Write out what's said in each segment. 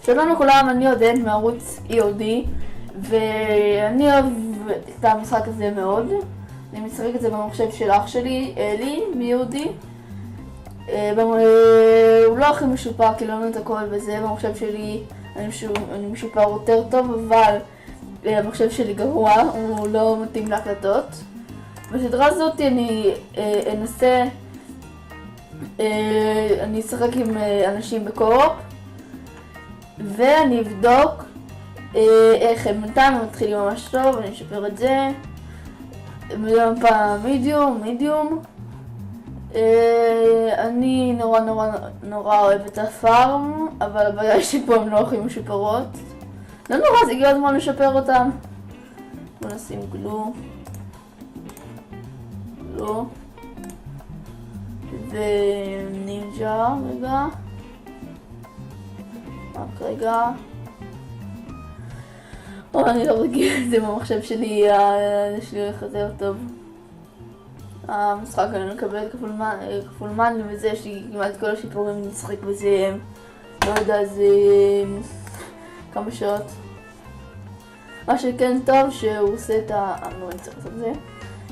שלום לכולם, אני עודד מערוץ EOD ואני אוהב את המשחק הזה מאוד. אני משחק את זה במחשב של אח שלי, אלי מ-EOD. הוא לא הכי משופר כי לא נותן את הכל בזה, במחשב שלי אני משופר יותר טוב, אבל המחשב שלי גרוע, הוא לא מתאים להקלטות. בסדרה הזאת אני אנסה, אני אשחק עם אנשים בקו-אופ ואני אבדוק איך הם בינתיים מתחילים ממש טוב, אני אשפר את זה מיליון פעם מידיום. אני נורא אוהב את הפארם, אבל הבעיה היא שפה הם לא הכי משופרות. לא נורא, אז הגיע הזמן לשפר אותם. בוא נשים גלו ונינג'ה רגע. אני לא רגיל את זה במחשב שלי, יש לי הולך יותר טוב. המשחק אני מקבל כפול מן וזה, יש לי כמעט כל השיפורים, אני אשחק בזה, לא יודע, זה כמה שעות. מה שכן טוב שהוא עושה את לא אני צריך לעשות את זה,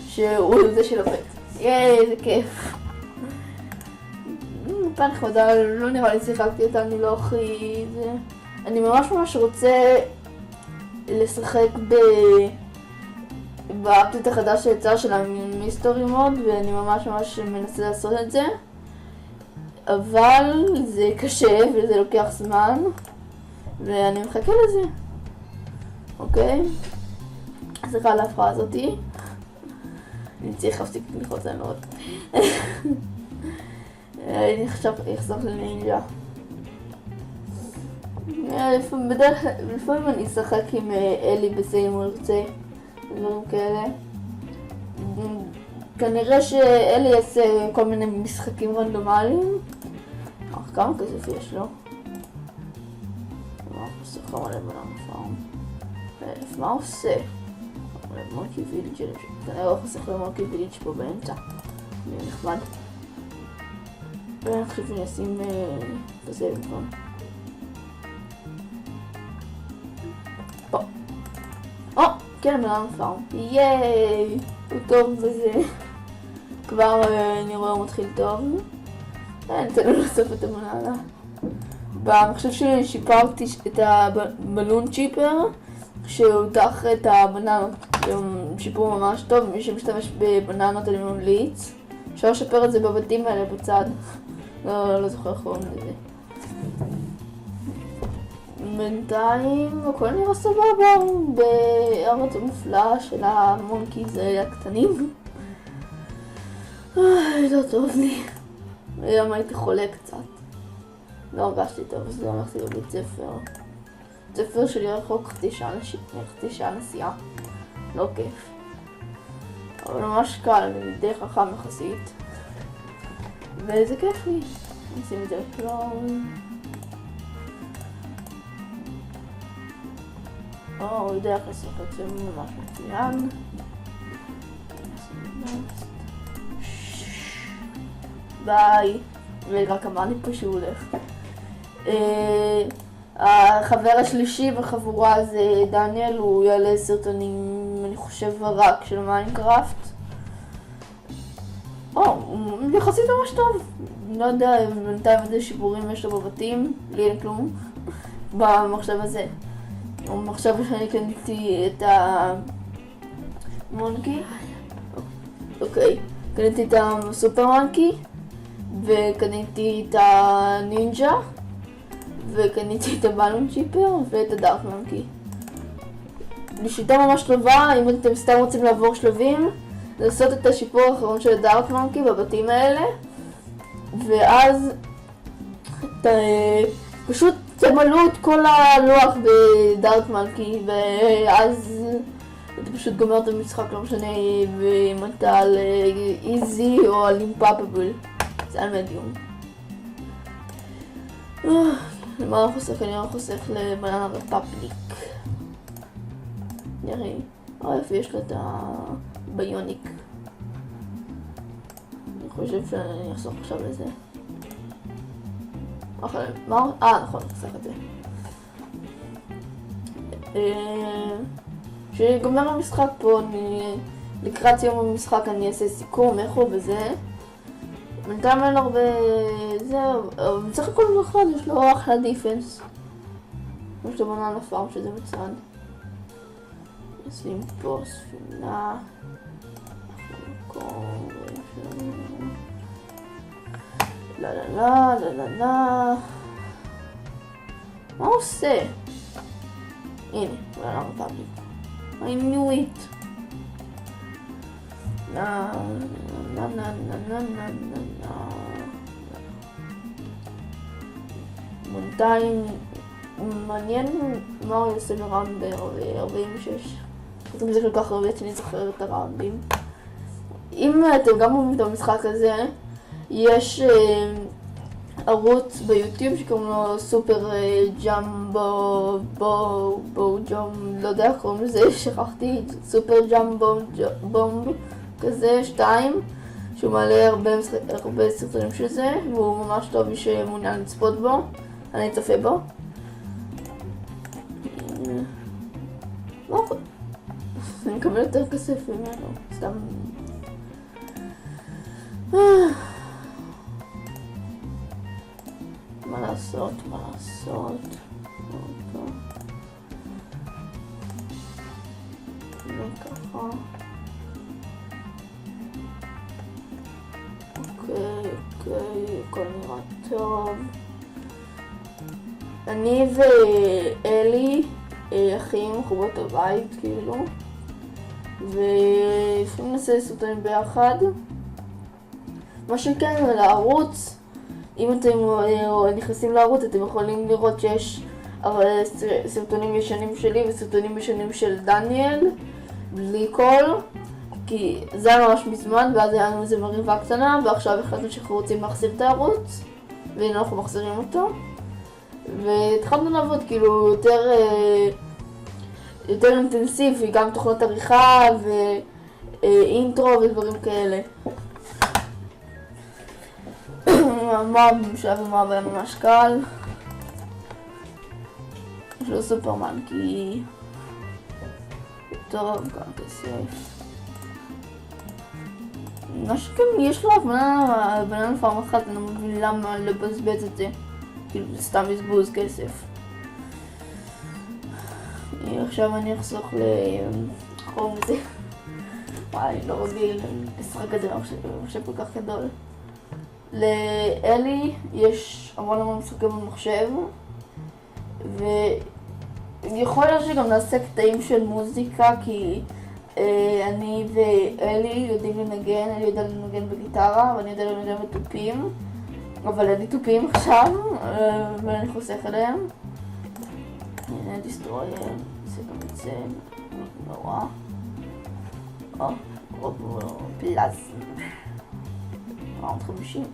שהוא זה של עובד. ייי, זה כיף. פעם נחמדה, לא נראה לי שיחקתי אותה, אני לא הכי זה. אני ממש רוצה לשחק באפדייט החדש שיצא של המיסטורי מוד, ואני ממש מנסה לעשות את זה, אבל זה קשה וזה לוקח זמן ואני מחכה לזה. אוקיי, סליחה על ההפרעה הזאתי, אני צריך להפסיק ללחוץ לענות. אני עכשיו אחזור לנינג'ה. לפעמים אני אשחק עם אלי בזה אם הוא ירצה, דברים כאלה. כנראה שאלי יעשה כל מיני משחקים רנדומליים. כמה כסף יש לו? מה הוא עושה? כמה לבנם פארם? מה הוא עושה? מונקי ויליג' כנראה הוא חוסך למונקי ויליג' פה באמצע. זה נחמד. ואני חושב שאני אשים כזה במקום. כן, בנם פארם. ייי! הוא טוב בזה. כבר אני רואה הוא מתחיל טוב. ניתן לו לסוף את המנהלה. במחשב שלי שיפרתי את הבלון צ'יפר, שהוא ייקח את הבננות, שיפור ממש טוב. מי שמשתמש בבננות אני ממליץ. אפשר לשפר את זה בבתים האלה בצד. לא זוכר איך קוראים לזה. בינתיים הכל נראה סבבה בארץ המופלאה של המונקיז הקטנים. לא טוב לי. היום הייתי חולה קצת. לא הרגשתי טוב, אז לא הלכתי לבית ספר. בית ספר שלי רחוק חצי שעה נסיעה. לא כיף. אבל ממש קל, אני די חכם יחסית. וזה כיף לי. נשים את זה בפלום. הוא יודע איך לעשות את זה ממש מצוין. ביי. רגע, כמה אני פה שהוא הולך. החבר השלישי בחבורה זה דניאל, הוא יעלה סרטונים, אני חושב, רק של מיינקראפט. הוא יחסית ממש טוב. לא יודע, בינתיים איזה שיפורים יש לו בבתים, לי אין כלום. במחשב הזה. עכשיו שאני קניתי את המונקי, אוקיי, קניתי את הסופר מונקי וקניתי את הנינג'ה וקניתי את הבלון צ'יפר ואת הדארק מונקי. בשיטה ממש טובה, אם אתם סתם רוצים לעבור שלבים, לעשות את השיפור האחרון של הדארק מונקי בבתים האלה, ואז פשוט תמלאו את כל הלוח בדארק מונקי, ואז אתה פשוט גומר את המשחק, לא משנה אם אתה על איזי או על אימפאפבל. זה על מדיום. למה אני חוסך? אני חוסך לבננה רפפליק. נראה. איפה יש לה את הביוניק. אני חושב שאני אחסוך עכשיו לזה. נכון, חסך את זה. שיגמר המשחק פה, לקראת יום המשחק אני אעשה סיכום, איך הוא וזה. בינתיים אין הרבה... זהו, בסך הכל נכון, יש לו אחלה דיפנס. יש לו בננה לפארם שזה בצד. נשים פה ספינה. מקום... לא לא לא לא לא לא. מה הוא עושה? הנה, אולי לא רפבליק. I knew it. נה נה נה נה נה נה נה. בינתיים מעניין מה הוא יעשה בראונד 46. אז זה כל כך הרבה שאני זוכר את הראונדים. אם אתם גם אוהבים את המשחק הזה, יש ערוץ ביוטיוב שקוראים לו סופר ג'מבו בו ג'ום, לא יודע איך קוראים לזה, שכחתי, סופר ג'מבו בומב כזה 2, שהוא מעלה הרבה סרטונים של זה, והוא ממש טוב מי שמעוניין לצפות בו, אני צופה בו. לא, אני מקבל יותר כסף ממנו, סתם. מה לעשות, מה לעשות. וככה. אוקיי, הכל נראה טוב. אני ואלי אחים מחובות הבית כאילו, ולפעמים נעשה סרטונים ביחד. מה שכן, לערוץ, אם אתם נכנסים לערוץ אתם יכולים לראות שיש סרטונים ישנים שלי וסרטונים ישנים של דניאל בלי קול, כי זה היה ממש מזמן ואז היה לנו איזה מריבה קטנה, ועכשיו החלטנו שאנחנו רוצים להחזיר את הערוץ והנה אנחנו מחזירים אותו, והתחלנו לעבוד כאילו יותר אינטנסיבי, גם תוכנות עריכה ואינטרו ודברים כאלה. המאב בשלב המאב היה ממש קל. יש לו סופרמן כי... טוב, גם כסף. מה שכן, יש לו בננה לפעם אחת, אני לא מבין למה לבזבז את זה. כאילו זה סתם בזבוז כסף. עכשיו אני אחסוך לחום לזה. וואי, אני לא רגיל לשחק את זה, מחשב כל כך גדול. לאלי יש המון משחקים במחשב, ויכול להיות שגם נעשה קטעים של מוזיקה, כי אני ואלי יודעים לנגן, אני יודע לנגן בגיטרה ואני יודע לנגן בתופים, אבל אין לי תופים עכשיו ואני חוסך עליהם. הנה דיסטרויר, זה גם את זה, נורא. פלאזם 450.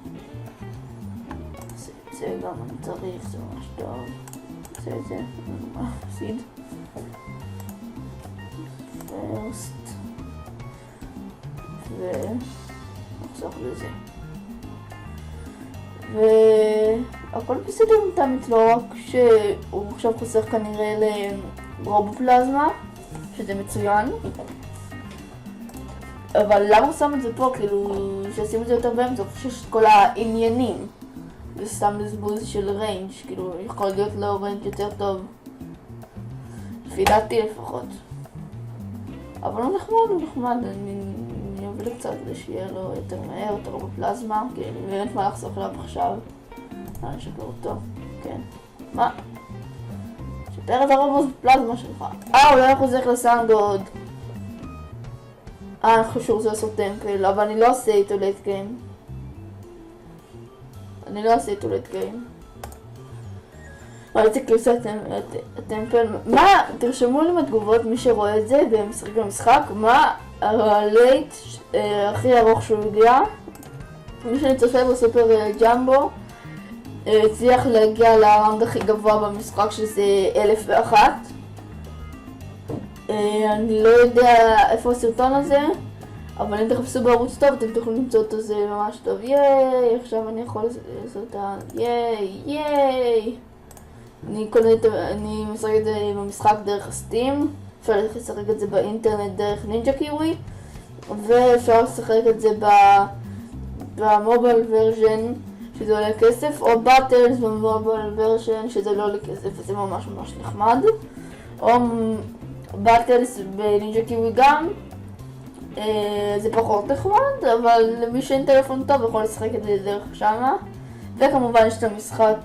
זה גם אני צריך, זה ממש טוב. זה, סיד. פרסט. ונחזור לזה. והכל בסדר מתאמת לו, רק שהוא עכשיו חוסך כנראה לרובופלזמה, שזה מצוין. אבל למה הוא שם את זה פה? כאילו, שעשים את זה יותר באמצע, אני חושב שיש את כל העניינים. זה סתם בזבוז של ריינג', כאילו, יכול להיות לו ריינג' יותר טוב. לפי דעתי לפחות. אבל הוא נחמד, אני אוביל קצת כדי שיהיה לו יותר מהר, יותר בפלזמה, כי אני באמת מה לחסוך עליו עכשיו. אני אשקר אותו, כן. מה? שפר את הרובוס בפלזמה שלך. הוא לא חוזר לסאונדוד. אני חושב שזה לעשות טמפל, אבל אני לא עושה איתו לייט גיים. ראיתי כאילו הטמפל. מה? תרשמו לי בתגובות מי שרואה את זה ומשחק במשחק, מה הלייט הכי ארוך שהוא הגיע. מי שאני צופה בסופר ג'מבו הצליח להגיע לראונד הכי גבוה במשחק, שזה 1001. אני לא יודע איפה הסרטון הזה, אבל אם תחפשו בערוץ טוב אתם תוכלו למצוא אותו, זה ממש טוב. ייי, עכשיו אני יכול לעשות את ה... ייי. אני משחק את זה במשחק דרך הסטים, אפשר לשחק את זה באינטרנט דרך נינג'ה קיווי, ואפשר לשחק את זה במובייל ורז'ן שזה עולה כסף, או באטלס במובייל ורז'ן שזה לא עולה כסף וזה ממש ממש נחמד, או באטלס בנינג'ה קיווי גם, זה פחות נחמד, אבל למי שאין טלפון טוב יכול לשחק את זה דרך שמה. וכמובן יש את המשחק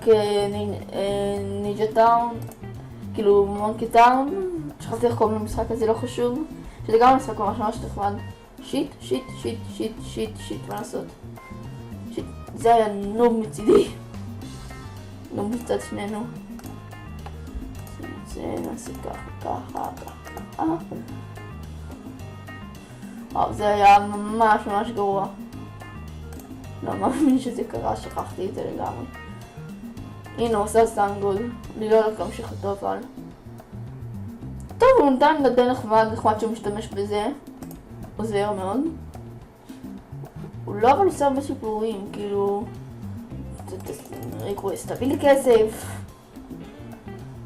נינג'ה טאון, כאילו מונקי טאון, שכחתי איך קוראים למשחק הזה, לא חשוב, שזה גם משחק ממש ממש נחמד. שיט, מה לעשות? שיט, זה היה נוב מצידי. נוב מצד שנינו. זה נעשה ככה. זה היה ממש ממש גרוע. לא מאמין שזה קרה, שכחתי את זה לגמרי. הנה הוא עושה סטנגול, אני לא יודעת להמשיך אותו אבל. טוב, הוא נתן די נחמד שהוא משתמש בזה. עוזר מאוד. הוא לא אבל עושה הרבה סיפורים, כאילו... ריקווסט, תביא לי כסף.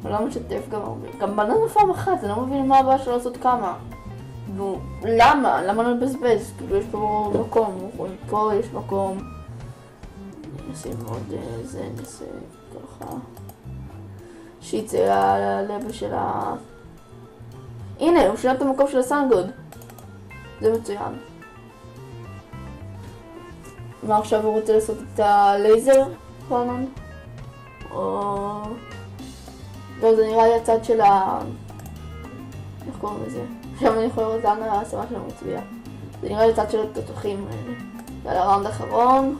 הוא לא משתף גם הרבה. גם בננה פעם אחת, אני לא מבין מה הבעיה שלו לעשות כמה. נו, למה? למה לא לבזבז? כאילו יש פה מקום, פה יש מקום. נשים עוד זה, נעשה ככה. שיט, זה הלבל של ה... הנה, הוא שינה את המקום של הסנגוד. זה מצוין. מה עכשיו הוא רוצה לעשות את הלייזר? קונן? או... לא, זה נראה לי הצד של ה... איך קוראים לזה? עכשיו אני יכולה לראות לאן ההשמה שלנו מצביעה. זה נראה לי צד של התותחים האלה. זה על הראונד האחרון.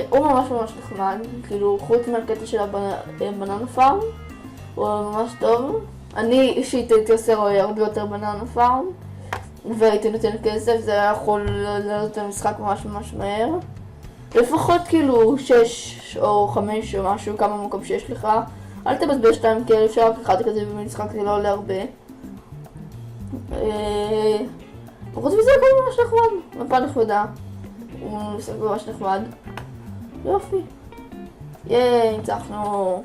הוא ממש ממש נחמד, כאילו חוץ מהקטע של הבננה פארם, הוא ממש טוב. אני אישית הייתי עושה הרבה יותר בננה פארם, והייתי נותן כסף, זה היה יכול לעלות את המשחק ממש ממש מהר. לפחות כאילו 6 או 5 או משהו, כמה מקום שיש לך. אל תבזבז 2 כאלה, אפשר רק אחד כזה במשחק, זה לא עולה הרבה. וחוץ מזה הכל ממש נחמד, מפה נכבדה. הוא משחק ממש נחמד. יופי. ניצחנו.